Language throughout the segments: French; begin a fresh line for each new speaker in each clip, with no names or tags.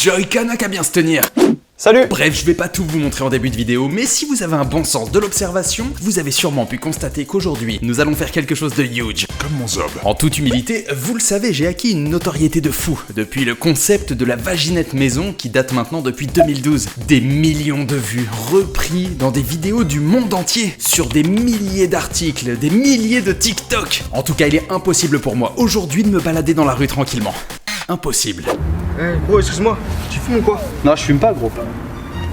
Joy-Con n'a qu'à bien se tenir.
Salut!
Bref, je vais pas tout vous montrer en début de vidéo, mais si vous avez un bon sens de l'observation, vous avez sûrement pu constater qu'aujourd'hui, nous allons faire quelque chose de huge.
Comme mon zob.
En toute humilité, vous le savez, j'ai acquis une notoriété de fou depuis le concept de la vaginette maison qui date maintenant depuis 2012. Des millions de vues repris dans des vidéos du monde entier, sur des milliers d'articles, des milliers de TikTok. En tout cas, il est impossible pour moi aujourd'hui de me balader dans la rue tranquillement. Impossible.
Hey, bro, excuse-moi, tu fumes ou quoi?
Non, je fume pas, gros.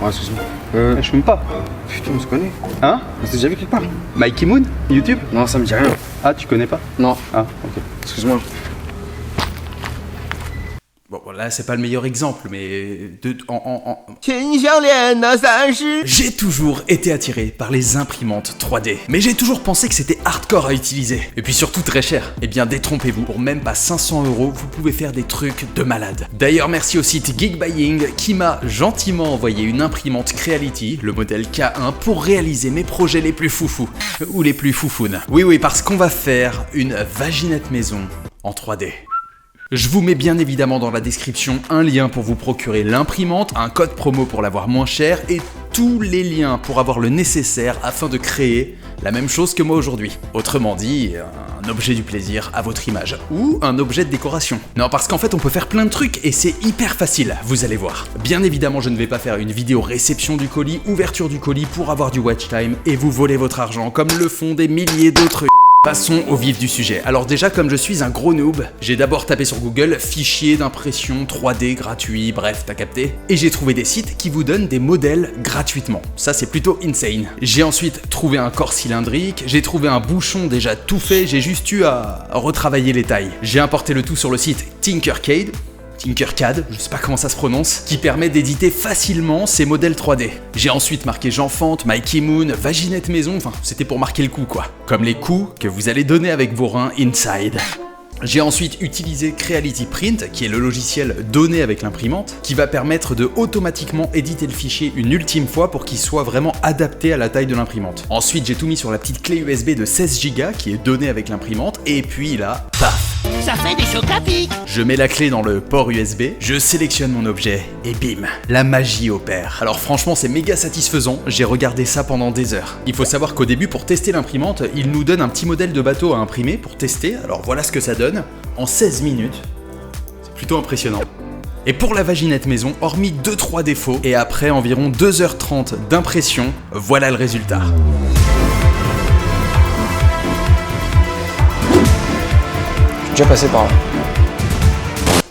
Ouais, excuse-moi.
Je fume pas.
Putain, on se connaît.
Hein?
On s'est déjà vu quelque part?
Mikey Moon? YouTube?
Non, ça me dit rien.
Ah, tu connais pas?
Non.
Ah, ok.
Excuse-moi.
Bon, là, c'est pas le meilleur exemple, mais... J'ai toujours été attiré par les imprimantes 3D. Mais j'ai toujours pensé que c'était hardcore à utiliser. Et puis surtout très cher. Eh bien, détrompez-vous. Pour même pas 500 €, vous pouvez faire des trucs de malade. D'ailleurs, merci au site Geekbuying qui m'a gentiment envoyé une imprimante Creality, le modèle K1, pour réaliser mes projets les plus foufous. Ou les plus foufounes. Oui, parce qu'on va faire une vaginette maison en 3D. Je vous mets bien évidemment dans la description un lien pour vous procurer l'imprimante, un code promo pour l'avoir moins cher et tous les liens pour avoir le nécessaire afin de créer la même chose que moi aujourd'hui. Autrement dit, un objet du plaisir à votre image ou un objet de décoration. Non, parce qu'en fait on peut faire plein de trucs et c'est hyper facile, vous allez voir. Bien évidemment, je ne vais pas faire une vidéo réception du colis, ouverture du colis pour avoir du watch time et vous voler votre argent comme le font des milliers d'autres. Passons au vif du sujet. Alors déjà, comme je suis un gros noob, j'ai d'abord tapé sur Google fichier d'impression 3D gratuit, bref, t'as capté. Et j'ai trouvé des sites qui vous donnent des modèles gratuitement. Ça, c'est plutôt insane. J'ai ensuite trouvé un corps cylindrique, j'ai trouvé un bouchon déjà tout fait, j'ai juste eu à retravailler les tailles. J'ai importé le tout sur le site Tinkercad, je sais pas comment ça se prononce, qui permet d'éditer facilement ces modèles 3D. J'ai ensuite marqué Jeanfante, Mikey Moon, vaginette maison, enfin c'était pour marquer le coup quoi. Comme les coups que vous allez donner avec vos reins inside. J'ai ensuite utilisé Creality Print, qui est le logiciel donné avec l'imprimante, qui va permettre de automatiquement éditer le fichier une ultime fois pour qu'il soit vraiment adapté à la taille de l'imprimante. Ensuite, j'ai tout mis sur la petite clé USB de 16 Go qui est donnée avec l'imprimante, et puis là, paf!
Ça fait des chocs à pic.
Je mets la clé dans le port USB, je sélectionne mon objet, et bim, la magie opère. Alors franchement, c'est méga satisfaisant, j'ai regardé ça pendant des heures. Il faut savoir qu'au début, pour tester l'imprimante, il nous donne un petit modèle de bateau à imprimer pour tester, alors voilà ce que ça donne. En 16 minutes, c'est plutôt impressionnant. Et pour la vaginette maison, hormis 2-3 défauts, et après environ 2h30 d'impression, voilà le résultat.
Je suis déjà passé par là.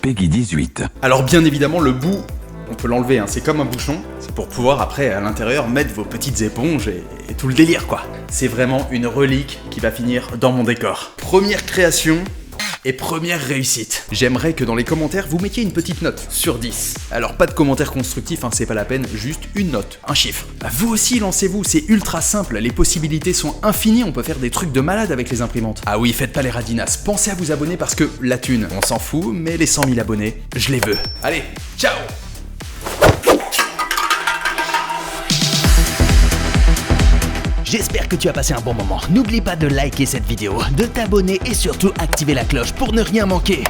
Peggy 18.
Alors bien évidemment, le bout, on peut l'enlever, hein, c'est comme un bouchon, c'est pour pouvoir après à l'intérieur mettre vos petites éponges et tout le délire quoi. C'est vraiment une relique qui va finir dans mon décor. Première création et première réussite. J'aimerais que dans les commentaires vous mettiez une petite note sur 10. Alors pas de commentaires constructifs, hein, c'est pas la peine, juste une note, un chiffre. Vous aussi lancez-vous, c'est ultra simple, les possibilités sont infinies, on peut faire des trucs de malade avec les imprimantes. Ah oui, faites pas les radinasses, pensez à vous abonner parce que la thune, on s'en fout, mais les 100 000 abonnés, je les veux. Allez, ciao!
J'espère que tu as passé un bon moment. N'oublie pas de liker cette vidéo, de t'abonner et surtout activer la cloche pour ne rien manquer.